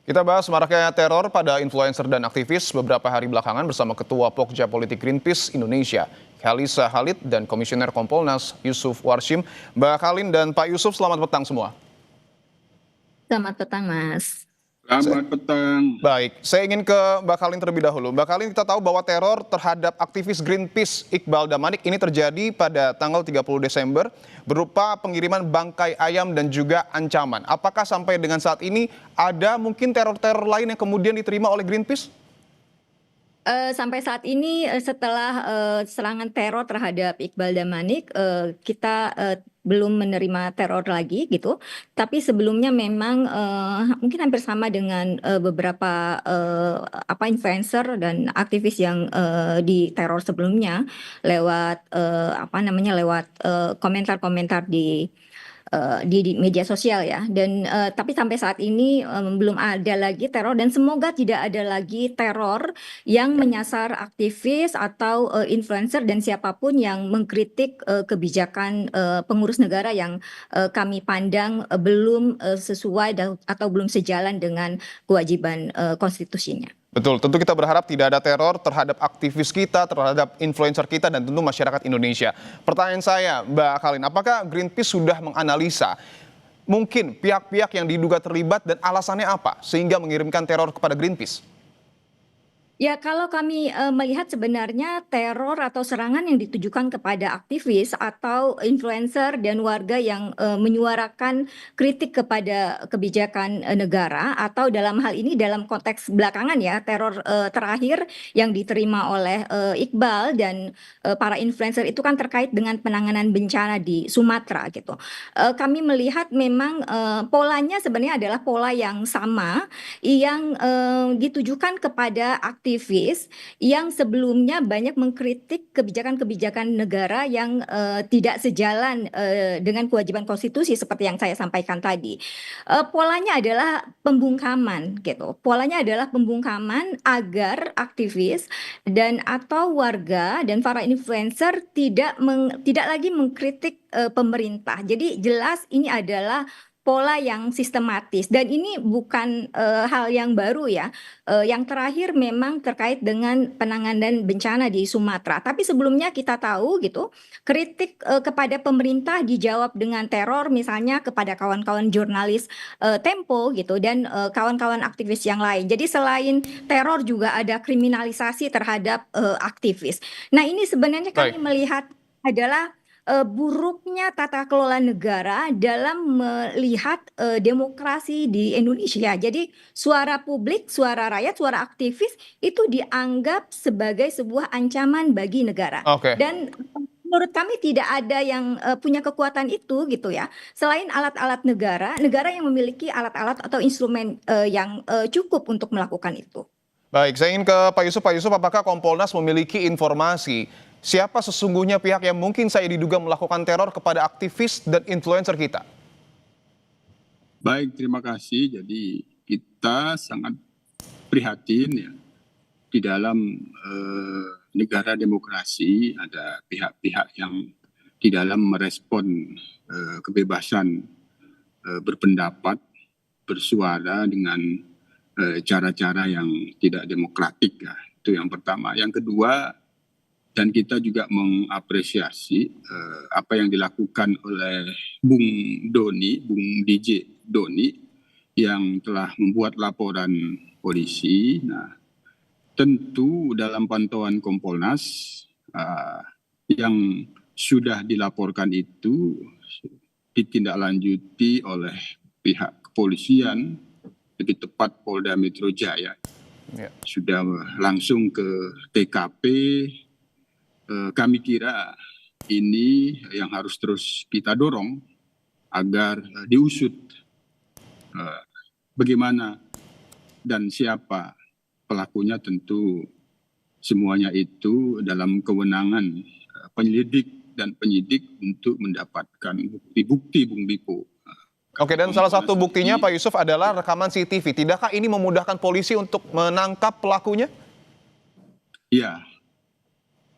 Kita bahas maraknya teror pada influencer dan aktivis beberapa hari belakangan bersama Ketua Pokja Politik Greenpeace Indonesia, Khalisa Khalid, dan Komisioner Kompolnas Yusuf Warshim. Mbak Khalin dan Pak Yusuf, selamat petang semua. Selamat petang, Mas. Selamat petang. Baik, saya ingin ke Mbak Khalin terlebih dahulu. Mbak Khalin, kita tahu bahwa teror terhadap aktivis Greenpeace Iqbal Damanik ini terjadi pada tanggal 30 Desember berupa pengiriman bangkai ayam dan juga ancaman. Apakah sampai dengan saat ini ada mungkin teror-teror lain yang kemudian diterima oleh Greenpeace? Sampai saat ini setelah serangan teror terhadap Iqbal Damanik, kita belum menerima teror lagi gitu. Tapi sebelumnya memang mungkin hampir sama dengan beberapa influencer dan aktivis yang diteror sebelumnya lewat lewat komentar-komentar di media sosial ya. Dan tapi sampai saat ini belum ada lagi teror, dan semoga tidak ada lagi teror yang menyasar aktivis atau influencer dan siapapun yang mengkritik kebijakan pengurus negara yang kami pandang belum sesuai atau belum sejalan dengan kewajiban konstitusinya. Betul, tentu kita berharap tidak ada teror terhadap aktivis kita, terhadap influencer kita, dan tentu masyarakat Indonesia. Pertanyaan saya, Mbak Khalin, apakah Greenpeace sudah menganalisa mungkin pihak-pihak yang diduga terlibat dan alasannya apa sehingga mengirimkan teror kepada Greenpeace? Ya, kalau kami melihat sebenarnya teror atau serangan yang ditujukan kepada aktivis atau influencer dan warga yang menyuarakan kritik kepada kebijakan negara, atau dalam hal ini dalam konteks belakangan ya, teror terakhir yang diterima oleh Iqbal dan para influencer itu kan terkait dengan penanganan bencana di Sumatera gitu. Kami melihat memang polanya sebenarnya adalah pola yang sama yang ditujukan kepada aktivis yang sebelumnya banyak mengkritik kebijakan-kebijakan negara yang tidak sejalan dengan kewajiban konstitusi seperti yang saya sampaikan tadi. Polanya adalah pembungkaman gitu. Polanya adalah pembungkaman agar aktivis dan atau warga dan para influencer tidak lagi mengkritik pemerintah. Jadi jelas ini adalah pola yang sistematis, dan ini bukan hal yang baru ya. Yang terakhir memang terkait dengan penanganan bencana di Sumatera. Tapi sebelumnya kita tahu gitu, kritik kepada pemerintah dijawab dengan teror, misalnya kepada kawan-kawan jurnalis Tempo gitu, dan kawan-kawan aktivis yang lain. Jadi selain teror juga ada kriminalisasi terhadap aktivis. Nah, ini sebenarnya kami Baik. melihat adalah buruknya tata kelola negara dalam melihat demokrasi di Indonesia. Jadi suara publik, suara rakyat, suara aktivis itu dianggap sebagai sebuah ancaman bagi negara. Oke. Dan menurut kami tidak ada yang punya kekuatan itu gitu ya. Selain alat-alat negara, negara yang memiliki alat-alat atau instrumen yang cukup untuk melakukan itu. Baik, saya ingin ke Pak Yusuf. Pak Yusuf, apakah Kompolnas memiliki informasi siapa sesungguhnya pihak yang mungkin saya diduga melakukan teror kepada aktivis dan influencer kita? Baik, terima kasih. Jadi kita sangat prihatin ya, di dalam negara demokrasi ada pihak-pihak yang di dalam merespon kebebasan berpendapat, bersuara dengan cara-cara yang tidak demokratik ya. Itu yang pertama. Yang kedua, dan kita juga mengapresiasi apa yang dilakukan oleh Bung DJ Doni yang telah membuat laporan polisi. Nah, tentu dalam pantauan Kompolnas yang sudah dilaporkan itu ditindaklanjuti oleh pihak kepolisian, lebih tepat Polda Metro Jaya. Ya. Sudah langsung ke TKP. Kami kira ini yang harus terus kita dorong agar diusut bagaimana dan siapa pelakunya. Tentu semuanya itu dalam kewenangan penyelidik dan penyidik untuk mendapatkan bukti-bukti Bung Biko. Oke, dan salah satu buktinya Pak Yusuf adalah rekaman CCTV. Tidakkah ini memudahkan polisi untuk menangkap pelakunya? Ya,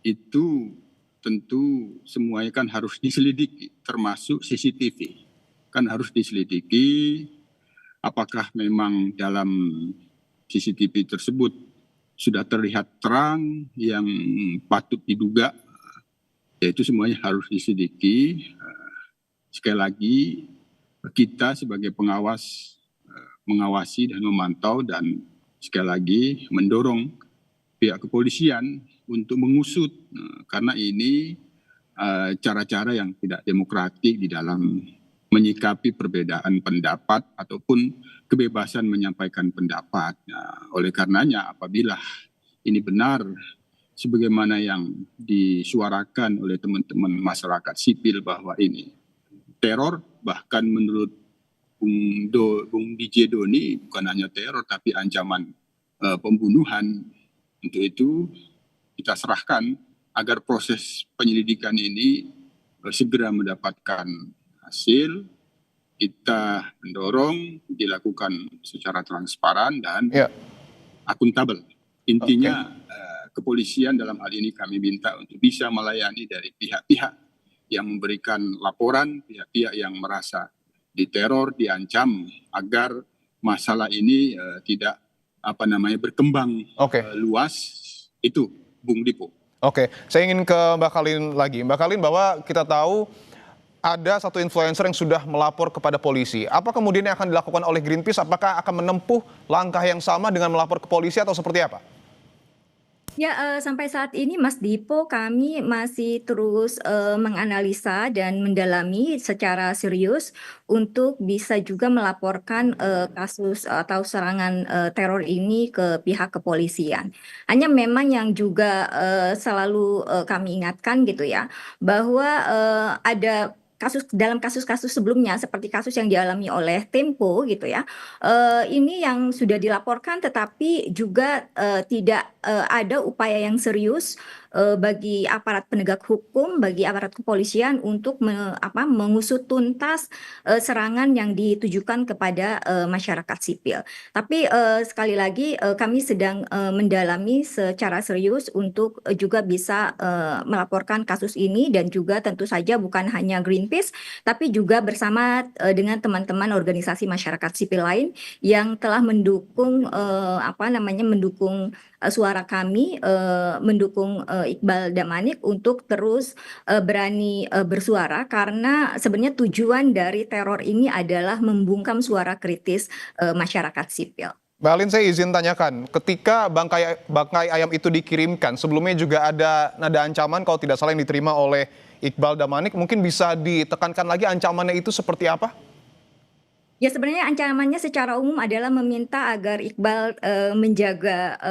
itu tentu semuanya kan harus diselidiki, termasuk CCTV. Kan harus diselidiki apakah memang dalam CCTV tersebut sudah terlihat terang yang patut diduga, yaitu semuanya harus diselidiki. Sekali lagi, kita sebagai pengawas mengawasi dan memantau, dan sekali lagi mendorong pihak kepolisian untuk mengusut, karena ini cara-cara yang tidak demokratik di dalam menyikapi perbedaan pendapat ataupun kebebasan menyampaikan pendapat. Nah, oleh karenanya apabila ini benar sebagaimana yang disuarakan oleh teman-teman masyarakat sipil bahwa ini teror, bahkan menurut Bung DJ Doni bukan hanya teror tapi ancaman pembunuhan, untuk itu kita serahkan agar proses penyelidikan ini segera mendapatkan hasil. Kita mendorong dilakukan secara transparan dan akuntabel. Intinya kepolisian dalam hal ini kami minta untuk bisa melayani dari pihak-pihak yang memberikan laporan, pihak-pihak yang merasa diteror, diancam, agar masalah ini tidak berkembang luas. Itu Bung Dipo. Oke, saya ingin ke Mbak Kalin lagi. Mbak Kalin, bahwa kita tahu ada satu influencer yang sudah melapor kepada polisi. Apa kemudian yang akan dilakukan oleh Greenpeace? Apakah akan menempuh langkah yang sama dengan melapor ke polisi atau seperti apa? Ya, sampai saat ini Mas Dipo, kami masih terus menganalisa dan mendalami secara serius untuk bisa juga melaporkan kasus atau serangan teror ini ke pihak kepolisian. Hanya memang yang juga selalu kami ingatkan gitu ya, bahwa ada dalam kasus-kasus sebelumnya seperti kasus yang dialami oleh Tempo gitu ya, ini yang sudah dilaporkan tetapi juga tidak ada upaya yang serius bagi aparat penegak hukum, bagi aparat kepolisian untuk mengusut tuntas serangan yang ditujukan kepada masyarakat sipil. Tapi sekali lagi kami sedang mendalami secara serius untuk juga bisa melaporkan kasus ini, dan juga tentu saja bukan hanya Greenpeace tapi juga bersama dengan teman-teman organisasi masyarakat sipil lain yang telah mendukung mendukung suara kami, mendukung Iqbal Damanik untuk terus berani bersuara, karena sebenarnya tujuan dari teror ini adalah membungkam suara kritis masyarakat sipil. Mbak Alin, saya izin tanyakan, ketika bangkai ayam itu dikirimkan, sebelumnya juga ada nada ancaman kalau tidak salah yang diterima oleh Iqbal Damanik. Mungkin bisa ditekankan lagi ancamannya itu seperti apa? Ya, sebenarnya ancamannya secara umum adalah meminta agar Iqbal menjaga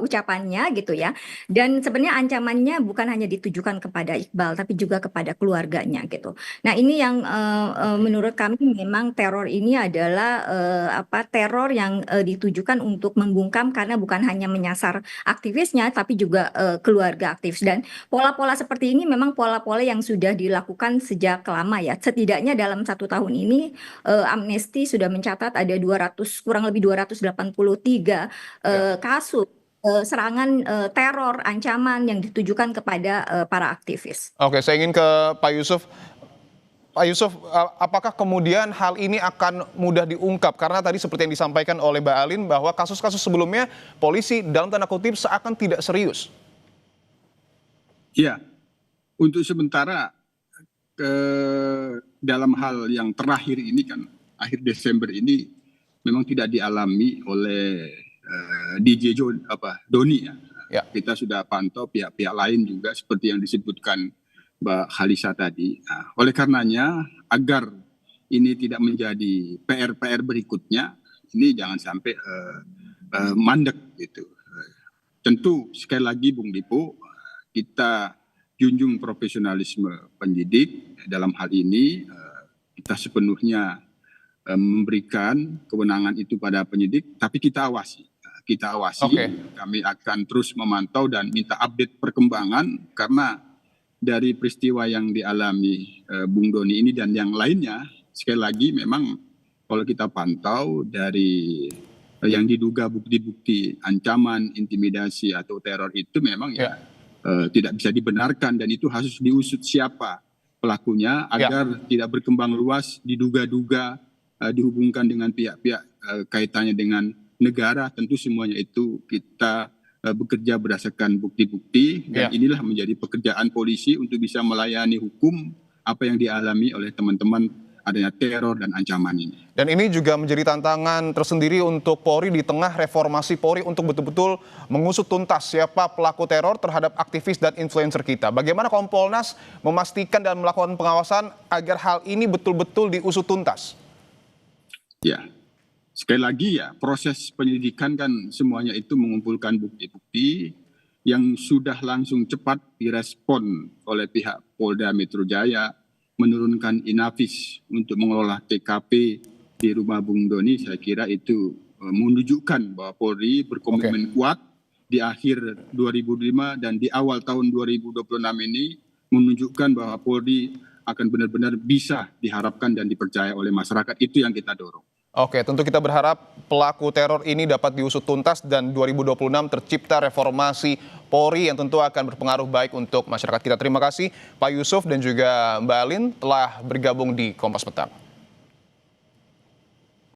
ucapannya gitu ya. Dan sebenarnya ancamannya bukan hanya ditujukan kepada Iqbal tapi juga kepada keluarganya gitu. Nah, ini yang menurut kami memang teror ini adalah teror yang ditujukan untuk membungkam, karena bukan hanya menyasar aktivisnya tapi juga keluarga aktivis. Dan pola-pola seperti ini memang pola-pola yang sudah dilakukan sejak lama ya. Setidaknya dalam 1 tahun ini Amnesty sudah mencatat ada kurang lebih 283 kasus serangan teror, ancaman yang ditujukan kepada para aktivis. Oke, saya ingin ke Pak Yusuf. Pak Yusuf, apakah kemudian hal ini akan mudah diungkap? Karena tadi seperti yang disampaikan oleh Mbak Alin bahwa kasus-kasus sebelumnya polisi dalam tanda kutip seakan tidak serius. Ya, untuk sementara dalam hal yang terakhir ini kan, akhir Desember ini memang tidak dialami oleh DJ Doni ya. Kita sudah pantau pihak-pihak lain juga seperti yang disebutkan Mbak Khalisa tadi. Nah, oleh karenanya agar ini tidak menjadi PR-PR berikutnya, ini jangan sampai mandek gitu. Tentu sekali lagi Bung Dipo, kita junjung profesionalisme penyidik. Dalam hal ini kita sepenuhnya memberikan kewenangan itu pada penyidik, tapi kita awasi. Kami akan terus memantau dan minta update perkembangan, karena dari peristiwa yang dialami Bung Doni ini dan yang lainnya, sekali lagi memang kalau kita pantau dari yang diduga bukti-bukti ancaman, intimidasi atau teror itu memang tidak bisa dibenarkan, dan itu harus diusut siapa pelakunya agar tidak berkembang luas diduga-duga dihubungkan dengan pihak-pihak kaitannya dengan negara, tentu semuanya itu kita bekerja berdasarkan bukti-bukti, dan inilah menjadi pekerjaan polisi untuk bisa melayani hukum apa yang dialami oleh teman-teman adanya teror dan ancaman ini. Dan ini juga menjadi tantangan tersendiri untuk Polri di tengah reformasi Polri untuk betul-betul mengusut tuntas siapa pelaku teror terhadap aktivis dan influencer kita. Bagaimana Kompolnas memastikan dan melakukan pengawasan agar hal ini betul-betul diusut tuntas? Ya, sekali lagi ya, proses penyelidikan kan semuanya itu mengumpulkan bukti-bukti yang sudah langsung cepat direspon oleh pihak Polda Metro Jaya, menurunkan Inavis untuk mengelola TKP di rumah Bung Doni. Saya kira itu menunjukkan bahwa Polri berkomitmen kuat di akhir 2005 dan di awal tahun 2026 ini, menunjukkan bahwa Polri akan benar-benar bisa diharapkan dan dipercaya oleh masyarakat. Itu yang kita dorong. Oke, tentu kita berharap pelaku teror ini dapat diusut tuntas dan 2026 tercipta reformasi Polri yang tentu akan berpengaruh baik untuk masyarakat kita. Terima kasih Pak Yusuf dan juga Mbak Alin telah bergabung di Kompas Petang.